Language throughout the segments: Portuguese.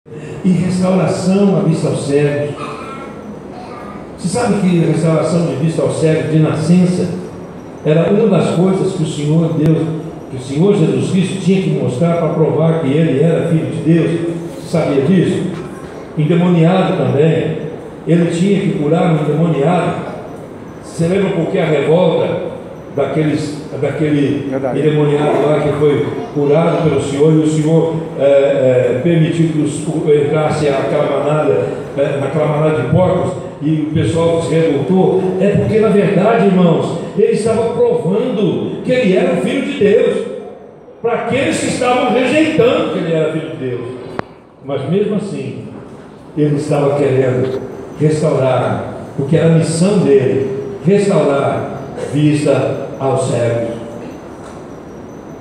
e restauração à vista aos cegos. Você sabe que restauração de vista aos cegos de nascença era uma das coisas que o Senhor Deus, que o Senhor Jesus Cristo tinha que mostrar para provar que Ele era Filho de Deus? Você sabia disso? Endemoniado também, Ele tinha que curar um endemoniado. Você lembra por que a revolta daquele endemoniado lá que foi curado pelo Senhor, e o Senhor permitiu que entrasse naquela manada de porcos, e o pessoal se revoltou? É porque, na verdade, irmãos, ele estava provando que ele era o Filho de Deus para aqueles que estavam rejeitando que ele era Filho de Deus. Mas mesmo assim, ele estava querendo restaurar, porque era a missão dele, restaurar vista aos cegos.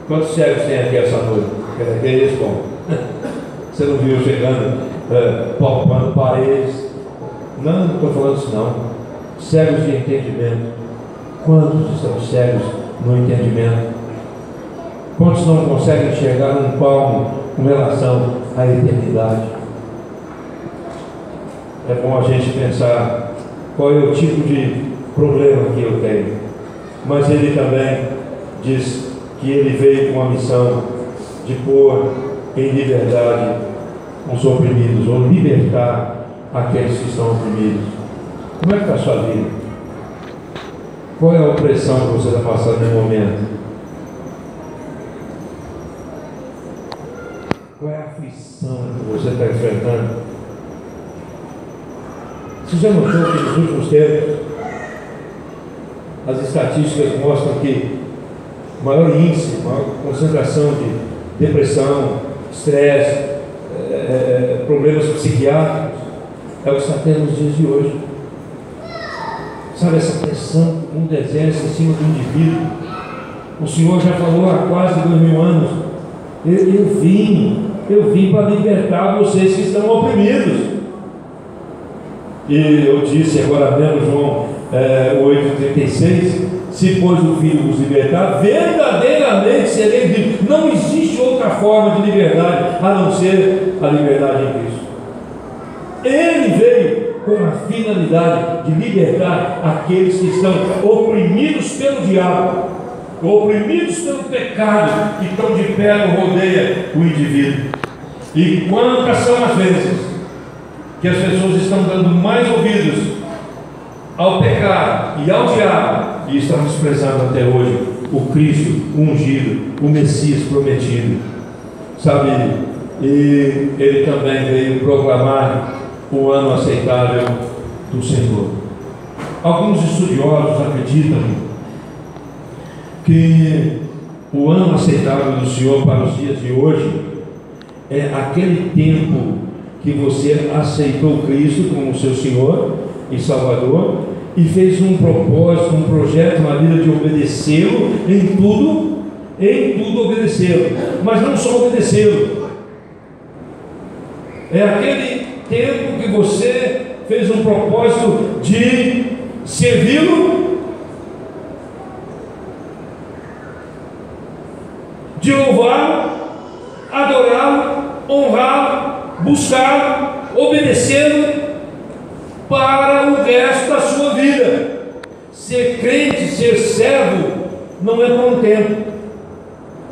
Quantos cegos tem aqui essa noite? Que eles bom. Você não viu chegando palpando paredes? Não estou falando isso não. Cegos de entendimento. Quantos estão cegos no entendimento? Quantos não conseguem enxergar um palmo com relação à eternidade? É bom a gente pensar qual é o tipo de problema que eu tenho. Mas ele também diz que ele veio com a missão de pôr em liberdade os oprimidos, ou libertar aqueles que estão oprimidos. Como é que está a sua vida? Qual é a opressão que você está passando no momento? Qual é a aflição que você está enfrentando? Você já notou que nos últimos tempos as estatísticas mostram que maior índice, maior concentração de depressão, estresse, problemas psiquiátricos é o que está tendo nos dias de hoje? Sabe, essa pressão que o mundo exerce em cima do indivíduo. O Senhor já falou há quase 2000 anos: eu vim para libertar vocês que estão oprimidos. E eu disse agora mesmo, João 8,36: se pois o Filho vos libertar, verdadeiramente sereis livres. Não existe outra forma de liberdade a não ser a liberdade em Cristo. Ele veio com a finalidade de libertar aqueles que estão oprimidos pelo diabo, oprimidos pelo pecado, que estão de pé no rodeia o indivíduo. E quantas são as vezes que as pessoas estão dando mais ouvidos ao pecado e ao diabo, e estão desprezando até hoje o Cristo, o ungido, o Messias prometido? Sabe, e ele também veio proclamar o ano aceitável do Senhor. Alguns estudiosos acreditam que o ano aceitável do Senhor para os dias de hoje é aquele tempo que você aceitou Cristo como seu Senhor e Salvador e fez um propósito, um projeto na vida de obedecê-lo em tudo obedecê-lo, mas não só obedecê-lo. É aquele tempo que você fez um propósito de servi-lo, de louvá-lo, adorá-lo, honrá-lo, buscá-lo, obedecê-lo para o resto da sua vida. Ser crente, ser servo, não é por um tempo,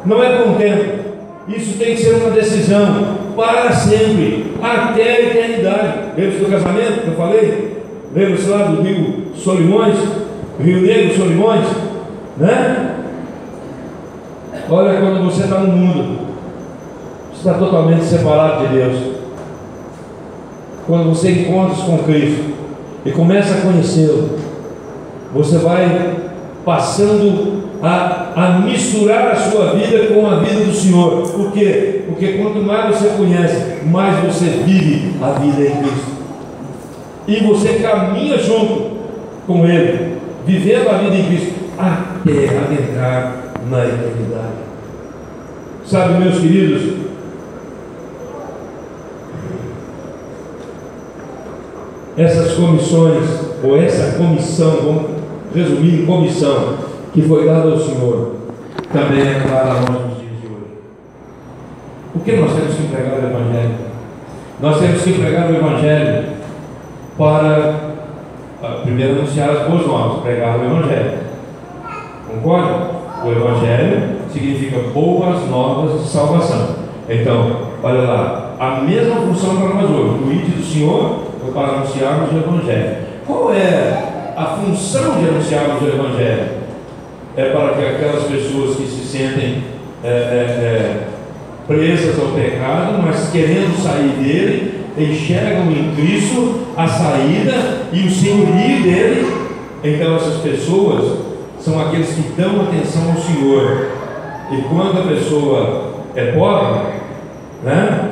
não é por um tempo. Isso tem que ser uma decisão para sempre, até a eternidade. Lembra-se do casamento que eu falei? Lembra-se lá do Rio Solimões, Rio Negro Solimões, né? Olha, quando você está no mundo, você está totalmente separado de Deus. Quando você encontra-se com Cristo e começa a conhecê-lo, você vai passando a misturar a sua vida com a vida do Senhor. Por quê? Porque quanto mais você conhece, mais você vive a vida em Cristo, e você caminha junto com Ele, vivendo a vida em Cristo até adentrar na eternidade. Sabe, meus queridos, essas comissões, ou essa comissão, vamos resumir em comissão, que foi dada ao Senhor, também é dada a nós nos dias de hoje. Por que nós temos que pregar o Evangelho? Nós temos que pregar o Evangelho para, primeiro, anunciar as boas novas, pregar o Evangelho. Concorda? O Evangelho significa boas novas de salvação. Então, olha lá, a mesma função para nós hoje. O ide do Senhor foi para anunciarmos o Evangelho. Qual é a função de anunciarmos o Evangelho? É para que aquelas pessoas que se sentem presas ao pecado, mas querendo sair dele, enxergam em Cristo a saída e o senhorio dele. Então essas pessoas são aqueles que dão atenção ao Senhor. E quando a pessoa é pobre, né,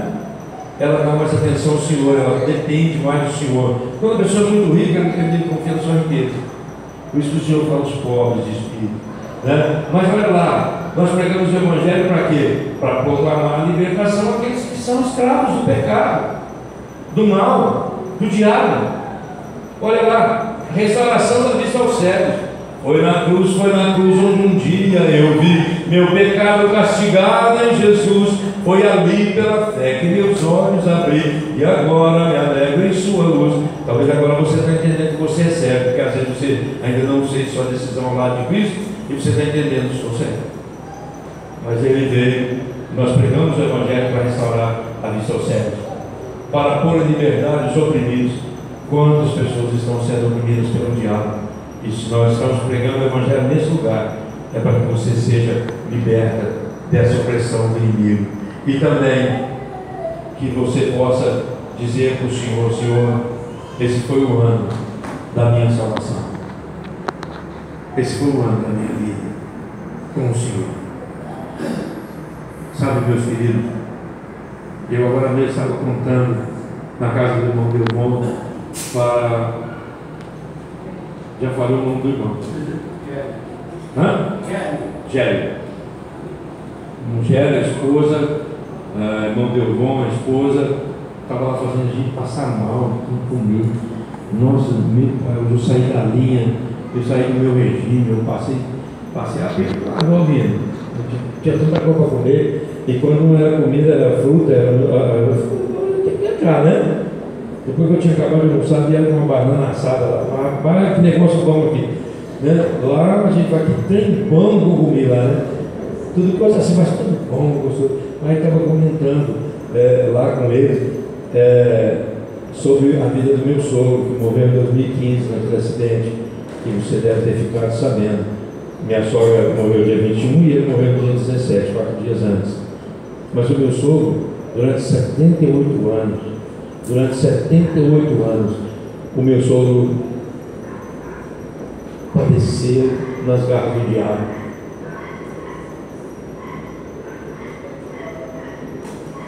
ela dá mais atenção ao Senhor, ela depende mais do Senhor. Quando a pessoa é muito rica, ela confia na sua riqueza. Por isso que o Senhor fala aos pobres de espírito, né? Mas olha lá, nós pregamos o Evangelho para quê? Para proclamar a libertação àqueles que são escravos do pecado, do mal, do diabo. Olha lá, restauração da vista aos cegos. Foi na cruz onde um dia eu vi meu pecado castigado em Jesus. Foi ali pela fé que meus olhos abri, e agora me alegro em sua luz. Talvez agora você está entendendo que você é cego, porque às vezes você ainda não fez sua decisão ao lado de Cristo, e você está entendendo que sou cego. Mas ele veio, nós pregamos o Evangelho para restaurar a vista aos cegos, para pôr em liberdade os oprimidos, quando as pessoas estão sendo oprimidas pelo diabo. E se nós estamos pregando o Evangelho nesse lugar, é para que você seja liberta dessa opressão do inimigo. E também que você possa dizer para o Senhor: Senhor, esse foi o ano da minha salvação. Esse foi o ano da minha vida com o Senhor. Sabe, meus queridos, eu agora mesmo estava contando na casa do irmão Belmont para... Já falei o nome do irmão. Hã? Gélio. Gélio, a esposa, irmão Belmont, a esposa, estava lá fazendo a gente passar mal, não comer. Nossa, eu saí da linha, eu saí do meu regime, eu passei a 9 anos. Tinha tanta coisa para comer, e quando não era comida, era fruta, tinha que entrar, né? Depois que eu tinha acabado de almoçar, vieram uma banana assada lá. Vai, que negócio bom aqui, né? Lá a gente vai que tem bom que eu comi lá, né? Tudo coisa assim, mas tudo bom, gostoso. Aí estava comentando lá com eles sobre a vida do meu sogro, que morreu em 2015 naquele acidente, que você deve ter ficado sabendo. Minha sogra morreu dia 21 e ele morreu no dia 17, 4 dias antes. Mas o meu sogro, durante 78 anos, o meu sogro padeceu nas garras do diabo.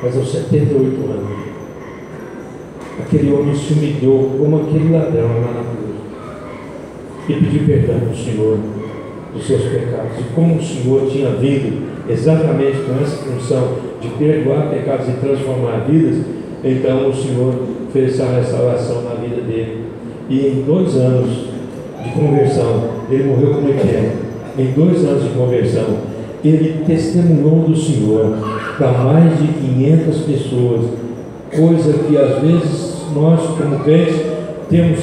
Mas aos 78 anos, aquele homem se humilhou como aquele ladrão lá na cruz e pediu perdão para o Senhor dos seus pecados. E como o Senhor tinha vindo exatamente com essa função de perdoar pecados e transformar vidas, então o Senhor fez essa restauração na vida dele. E em 2 anos de conversão, ele morreu como eterno. Em 2 anos de conversão, ele testemunhou do Senhor para mais de 500 pessoas, coisa que às vezes nós, como crentes, temos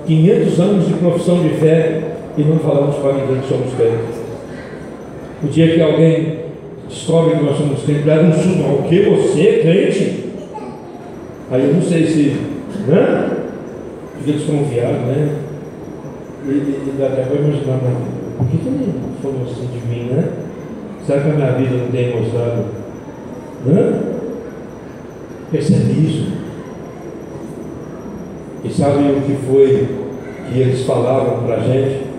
500 anos de profissão de fé e não falamos para ninguém que somos crentes. O dia que alguém descobre que nós somos crentes, dá um susto: o que? Você é crente? Aí eu não sei se, né? Fica desconfiado, né? E dá até para imaginar, por que ele falou assim de mim, né? Será que a minha vida não tem mostrado? Né? Percebe isso? E sabe o que foi que eles falavam para a gente?